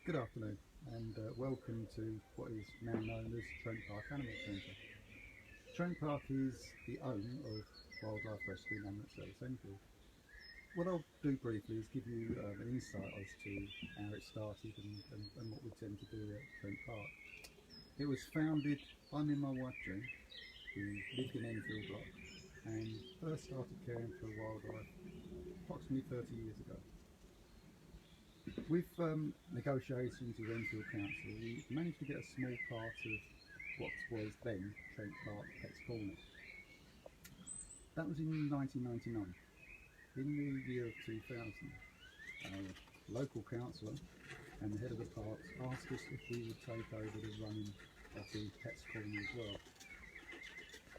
Good afternoon and welcome to what is now known as Trent Park Animal Centre. Trent Park is the home of Wildlife Rescue and Animal Service Enfield. What I'll do briefly is give you an insight as to how it started and what we tend to do at Trent Park. It was founded by me and my wife June, who lived in Enfield Block and first started caring for wildlife approximately 30 years ago. With negotiations with Enfield Council, we managed to get a small part of what was then Trent Park Pets Corner. That was in 1999. In the year of 2000, our local councillor and the head of the parks asked us if we would take over the running of the Pets Corner as well.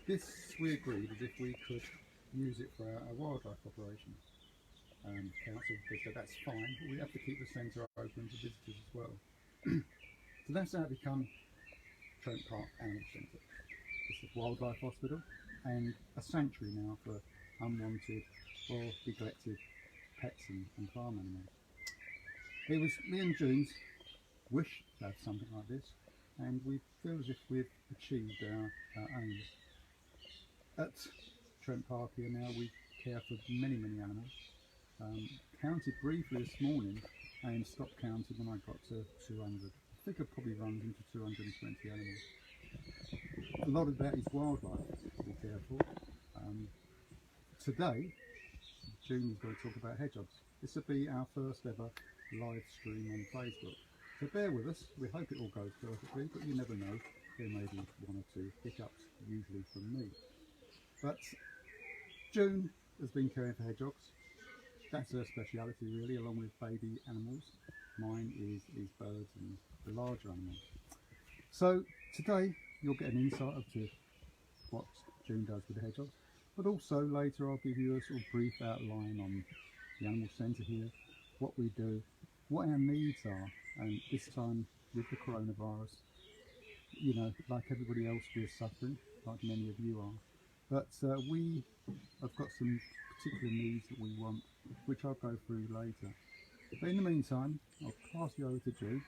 This we agreed as if we could use it for our wildlife operations. Council said that's fine, but we have to keep the centre open to visitors as well. So that's how it became Trent Park Animal Centre. It's a wildlife hospital and a sanctuary now for unwanted or neglected pets and farm animals. It was me and June's wish to have something like this, and we feel as if we've achieved our aims. At Trent Park here now we care for many animals. Counted briefly this morning and stopped counting when I got to 200. I think it probably runs into 220 animals. A lot of that is wildlife we care for. Today, June is going to talk about hedgehogs. This will be our first ever live stream on Facebook. So bear with us, we hope it all goes perfectly, but you never know, there may be one or two hiccups, usually from me. But June has been caring for hedgehogs. That's her speciality really, along with baby animals. Mine is birds and the larger animals. So today you'll get an insight into what June does with the hedgehogs, but also later I'll give you a sort of brief outline on the animal centre here, what we do, what our needs are, and this time with the coronavirus, you know, like everybody else we're suffering, like many of you are, but we have got some particular needs that we want, which I'll go through later. But in the meantime, I'll pass you over to Jude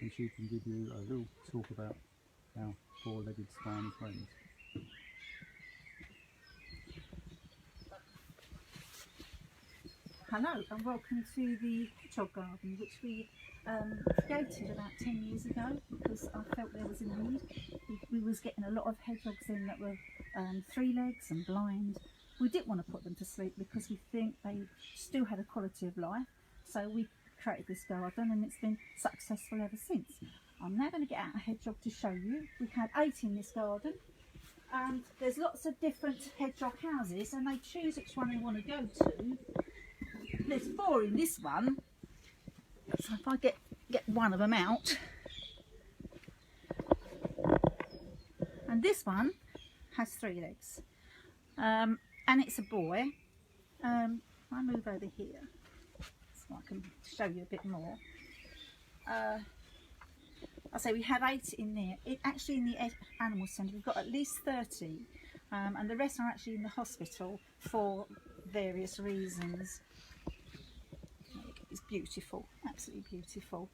and she can give you a little talk about our four-legged spiny friends. Hello and welcome to the Hedgehog Garden, which we created about 10 years ago because I felt there was a need. We was getting a lot of hedgehogs in that were 3 legs and blind. We didn't want to put them to sleep because we think they still had a quality of life. So we created this garden and it's been successful ever since. I'm now going to get out a hedgehog to show you. We had 8 in this garden. And there's lots of different hedgehog houses and they choose which one they want to go to. There's 4 in this one. So if I get one of them out. And this one has 3 legs. And it's a boy. I move over here so I can show you a bit more. I say we have 8 in there. Actually in the animal centre we've got at least 30 and the rest are actually in the hospital for various reasons. It's beautiful, absolutely beautiful.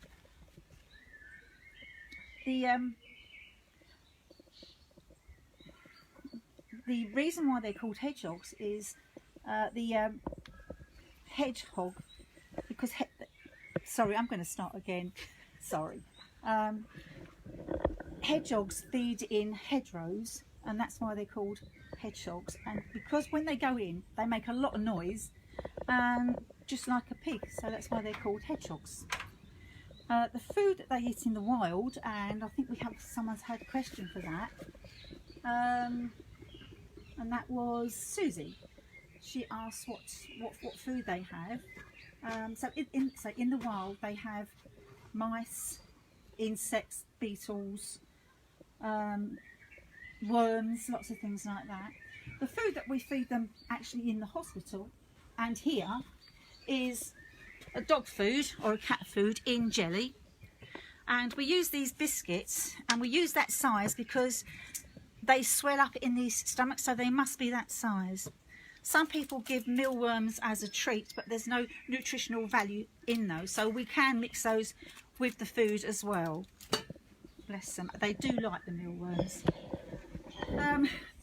The reason why they're called hedgehogs is the hedgehog, because sorry, I'm going to start again. Sorry. Hedgehogs feed in hedgerows, and that's why they're called hedgehogs. And because when they go in, they make a lot of noise, just like a pig. So that's why they're called hedgehogs. The food that they eat in the wild, and I think someone's had a question for that. And that was Susie. She asked what food they have. So in the wild they have mice, insects, beetles, worms, lots of things like that. The food that we feed them actually in the hospital and here is a dog food or a cat food in jelly. And we use these biscuits and we use that size because they swell up in the stomach, so they must be that size. Some people give mealworms as a treat, but there's no nutritional value in those, so we can mix those with the food as well. Bless them. They do like the mealworms.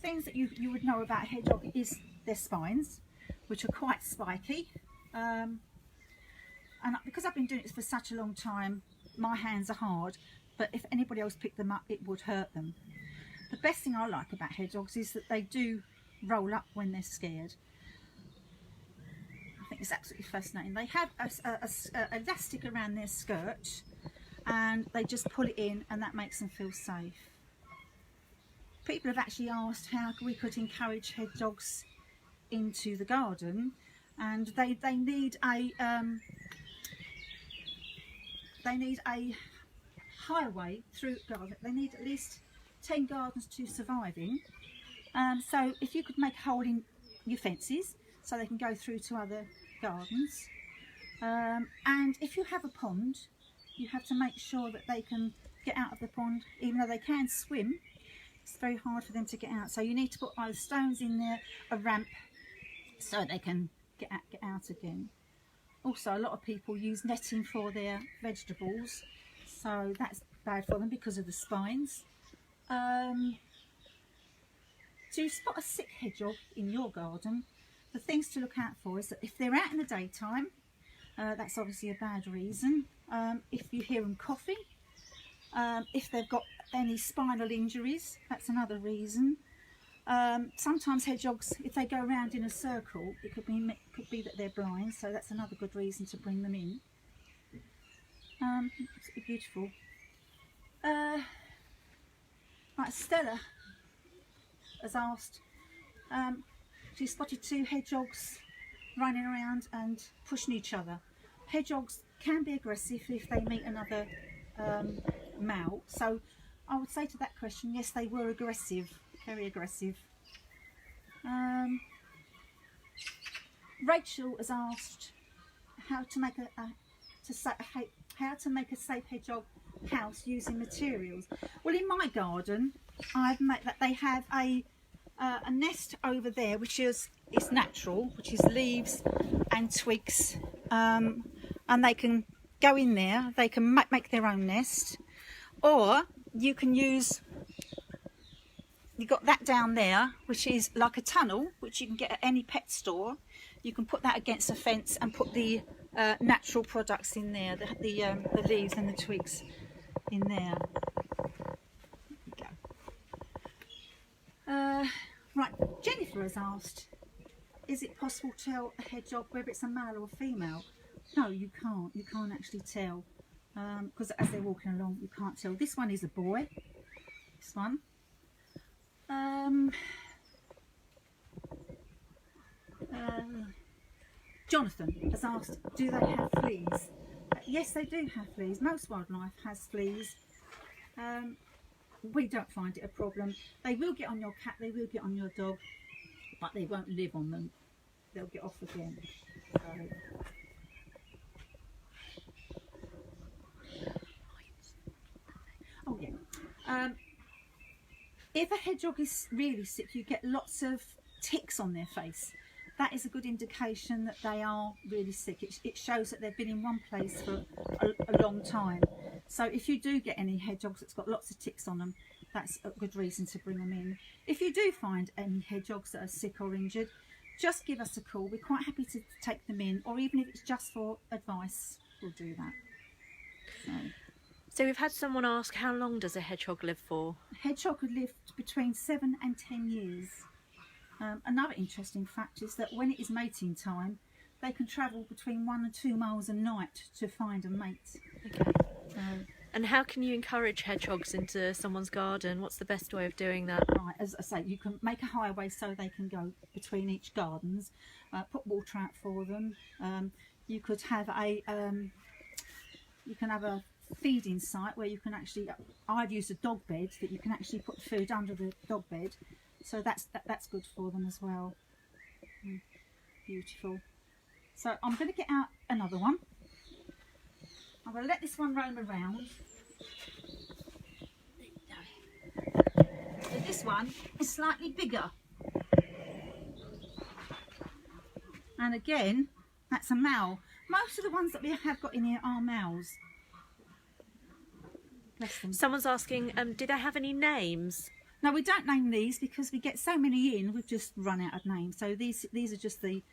Things that you would know about hedgehog is their spines, which are quite spiky. And because I've been doing it for such a long time, my hands are hard, but if anybody else picked them up, it would hurt them. The best thing I like about hedgehogs is that they do roll up when they're scared. I think it's absolutely fascinating. They have a elastic around their skirt, and they just pull it in, and that makes them feel safe. People have actually asked how we could encourage hedgehogs into the garden, and they need a highway through garden. They need at least 10 gardens to survive in. So if you could make a hole in your fences so they can go through to other gardens, and if you have a pond, you have to make sure that they can get out of the pond. Even though they can swim, it's very hard for them to get out, so you need to put either stones in there, a ramp, so they can get out again. Also, a lot of people use netting for their vegetables, so that's bad for them because of the spines. To spot a sick hedgehog in your garden, the things to look out for is that if they're out in the daytime, that's obviously a bad reason. If you hear them coughing, if they've got any spinal injuries, that's another reason. Sometimes hedgehogs, if they go around in a circle, it could be that they're blind, so that's another good reason to bring them in. It's beautiful. Right, Stella has asked, she spotted 2 hedgehogs running around and pushing each other. Hedgehogs can be aggressive if they meet another male, so I would say to that question, yes, they were aggressive, very aggressive. Rachel has asked how to make a safe hedgehog house using materials. Well, in my garden, I've made that they have a nest over there, which is natural, which is leaves and twigs, and they can go in there. They can make their own nest, or you can use. You've got that down there, which is like a tunnel, which you can get at any pet store. You can put that against a fence and put the natural products in there, the leaves and the twigs in there. Right, Jennifer has asked, is it possible to tell a hedgehog whether it's a male or female? No, you can't. You can't actually tell, because as they're walking along, you can't tell. This one is a boy. This one. Jonathan has asked, do they have fleas? Yes, they do have fleas. Most wildlife has fleas. We don't find it a problem. They will get on your cat, they will get on your dog, but they won't live on them. They'll get off again. Oh yeah. If a hedgehog is really sick, you get lots of ticks on their face. That is a good indication that they are really sick. It shows that they've been in one place for a long time. So if you do get any hedgehogs that's got lots of ticks on them, that's a good reason to bring them in. If you do find any hedgehogs that are sick or injured, just give us a call. We're quite happy to take them in, or even if it's just for advice, we'll do that. So we've had someone ask, how long does a hedgehog live for? A hedgehog could live between 7 and 10 years. Another interesting fact is that when it is mating time, they can travel between 1 and 2 miles a night to find a mate. Okay. And how can you encourage hedgehogs into someone's garden? What's the best way of doing that? Right, as I say, you can make a highway so they can go between each gardens. Put water out for them. You could have a feeding site where you can actually. I've used a dog bed that you can actually put food under the dog bed, so that's good for them as well. Beautiful. So I'm going to get out another one. I'm going to let this one roam around. So this one is slightly bigger. And again, that's a male. Most of the ones that we have got in here are males. bless them. Someone's asking, do they have any names? No, we don't name these because we get so many in, we've just run out of names. So these are just the,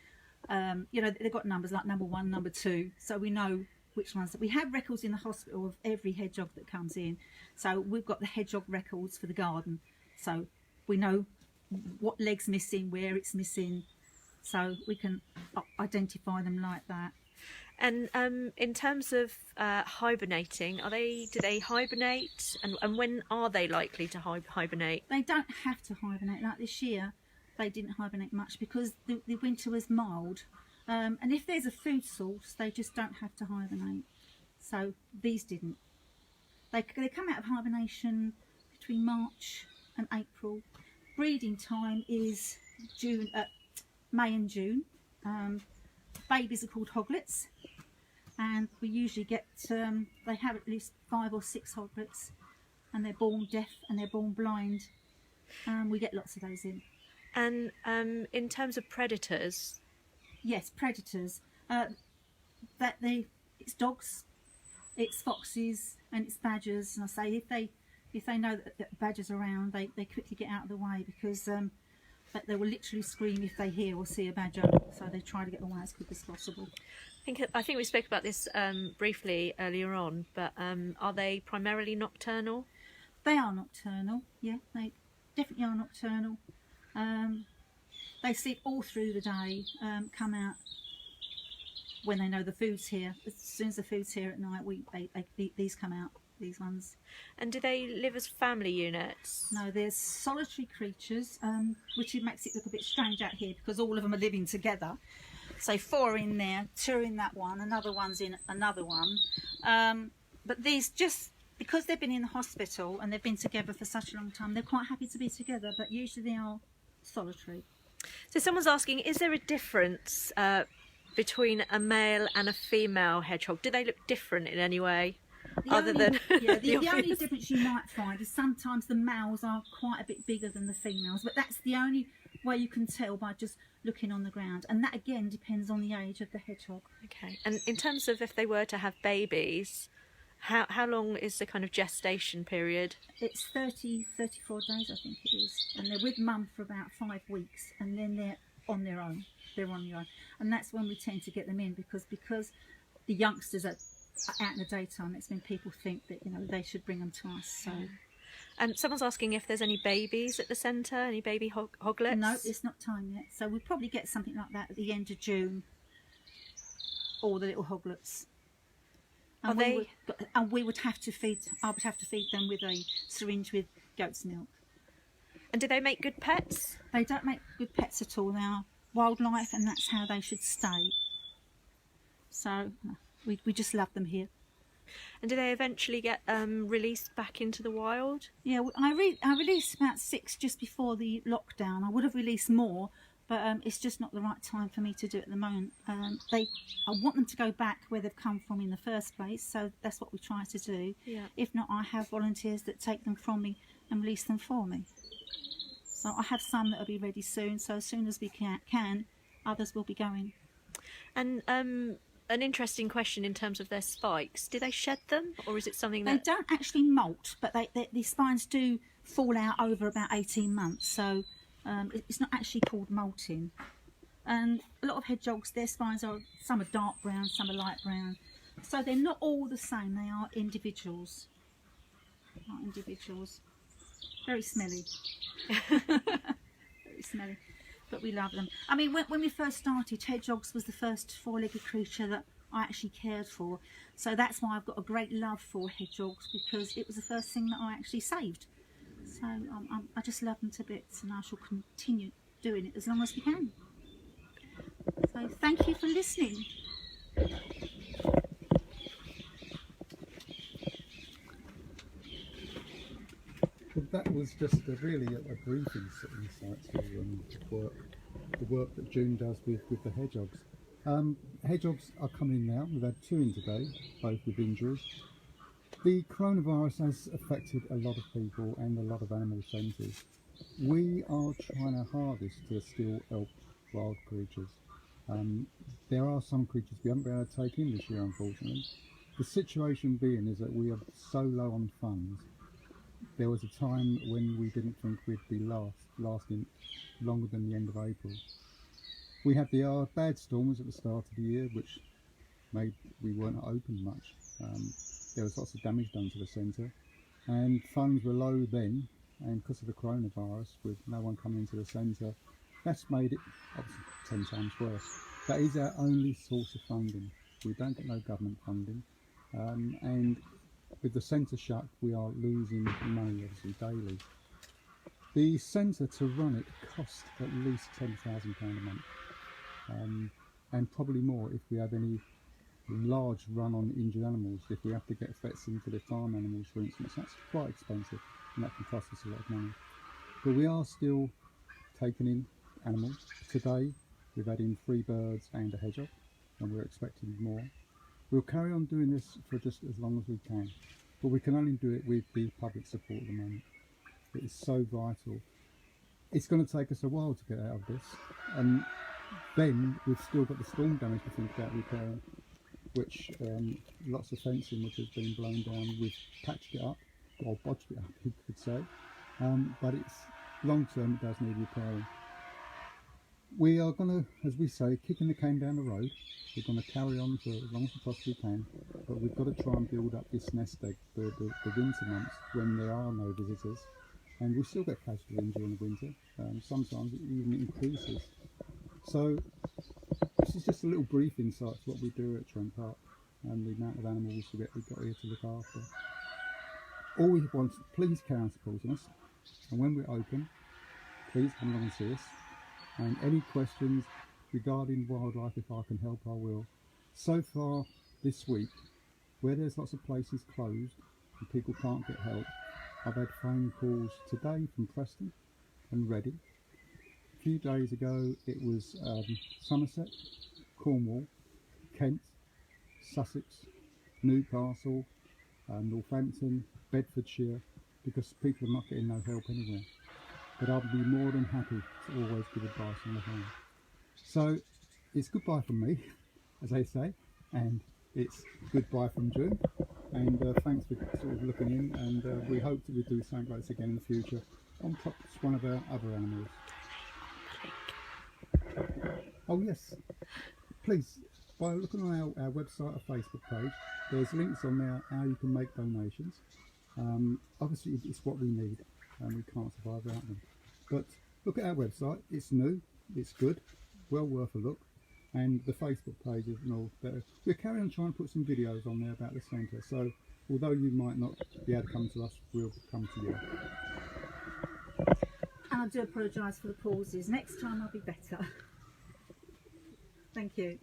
you know, they've got numbers like number 1, number 2, so we know which ones. We have records in the hospital of every hedgehog that comes in. So we've got the hedgehog records for the garden. So we know what leg's missing, where it's missing, so we can identify them like that. And in terms of hibernating, do they hibernate? And when are they likely to hibernate? They don't have to hibernate. Like this year, they didn't hibernate much because the winter was mild. And if there's a food source, they just don't have to hibernate. So these didn't. They come out of hibernation between March and April. Breeding time is May and June. Babies are called hoglets, and we usually get, they have at least 5 or 6 hoglets, and they're born deaf and they're born blind. We get lots of those in. And in terms of predators? Yes, predators. It's dogs, it's foxes, and it's badgers. And I say if they know that badgers are around, they quickly get out of the way because they will literally scream if they hear or see a badger. So they try to get away as quick as possible. I think we spoke about this briefly earlier on, but are they primarily nocturnal? They are nocturnal. Yeah, they definitely are nocturnal. They sleep all through the day, come out when they know the food's here. As soon as the food's here at night, these come out, these ones. And do they live as family units? No, they're solitary creatures, which makes it look a bit strange out here because all of them are living together. So 4 are in there, 2 are in that one, another one's in another one. But these, just because they've been in the hospital and they've been together for such a long time, they're quite happy to be together, but usually they are solitary. So someone's asking, is there a difference between a male and a female hedgehog? Do they look different in any way? The only difference you might find is sometimes the males are quite a bit bigger than the females, but that's the only way you can tell by just looking on the ground, and that again depends on the age of the hedgehog. Okay, and in terms of if they were to have babies, how long is the kind of gestation period? It's 34 days, I think it is, and they're with mum for about 5 weeks, and then they're on their own. And that's when we tend to get them in because the youngsters are out in the daytime. It's when people think that they should bring them to us. So. And someone's asking if there's any babies at the centre, any baby hoglets? No, it's not time yet. So we'll probably get something like that at the end of June. All the little hoglets. And we would have to feed. I would have to feed them with a syringe with goat's milk. And do they make good pets? They don't make good pets at all. They are wildlife, and that's how they should stay. So we just love them here. And do they eventually get released back into the wild? Yeah, I released about 6 just before the lockdown. I would have released more, but it's just not the right time for me to do it at the moment. I want them to go back where they've come from in the first place, so that's what we try to do. Yeah. If not, I have volunteers that take them from me and release them for me. So I have some that will be ready soon, so as soon as we can, others will be going. And an interesting question in terms of their spikes. Do they shed them, or is it something that... They don't actually molt, but the spines do fall out over about 18 months, so it's not actually called molting. And a lot of hedgehogs, their spines some are dark brown, some are light brown, so they're not all the same. They are individuals. Very smelly. Very smelly. But we love them. I mean, when we first started, hedgehogs was the first 4-legged creature that I actually cared for. So that's why I've got a great love for hedgehogs, because it was the first thing that I actually saved. So I just love them to bits, and I shall continue doing it as long as we can. So thank you for listening. Well, that was just really a brief insight to the work that June does with the hedgehogs. Hedgehogs are coming in now. We've had 2 in today, both with injuries. The coronavirus has affected a lot of people and a lot of animal centres. We are trying our hardest to still help wild creatures. There are some creatures we haven't been able to take in this year, unfortunately. The situation being is that we are so low on funds. There was a time when we didn't think we'd be lasting longer than the end of April. We had the bad storms at the start of the year, which made we weren't open much. There was lots of damage done to the centre, and funds were low then, and because of the coronavirus, with no one coming into the centre, that's made it obviously 10 times worse. That is our only source of funding. We don't get no government funding, and with the centre shut, we are losing money obviously daily. The centre, to run it, costs at least £10,000 a month, and probably more if we have any large run on injured animals. If we have to get vets in for the farm animals, for instance, that's quite expensive, and that can cost us a lot of money. But we are still taking in animals. Today we've had in 3 birds and a hedgehog, and we're expecting more. We'll carry on doing this for just as long as we can, but we can only do it with the public support at the moment. It is so vital. It's going to take us a while to get out of this, and then we've still got the storm damage to think about repairing, which lots of fencing which has been blown down. We've patched it up, or bodged it up you could say, but it's long term, it does need repairing. We are going to, as we say, kicking the can down the road. We're going to carry on for as long as we possibly can, but we've got to try and build up this nest egg for the winter months when there are no visitors, and we still get casualties during the winter. Sometimes it even increases. So this is just a little brief insight to what we do at Trent Park and the amount of animals we've got here to look after. All we want, please carry on supporting us, and when we're open, please come along and see us. And any questions regarding wildlife, if I can help, I will. So far this week, where there's lots of places closed and people can't get help, I've had phone calls today from Preston and Reading. A few days ago it was Somerset, Cornwall, Kent, Sussex, Newcastle, Northampton, Bedfordshire, because people are not getting no help anywhere. But I'll be more than happy to always give advice on the phone. So it's goodbye from me, as they say, and it's goodbye from June. And thanks for sort of looking in, and we hope that we do something like this again in the future on perhaps one of our other animals. Oh yes, please, by looking on our website or Facebook page, there's links on there how you can make donations. Obviously it's what we need, and we can't survive without them. But look at our website, it's new, it's good, well worth a look, and the Facebook pages and all there. We're carrying on trying to put some videos on there about the centre, so although you might not be able to come to us, we'll come to you. And I do apologise for the pauses. Next time I'll be better. Thank you.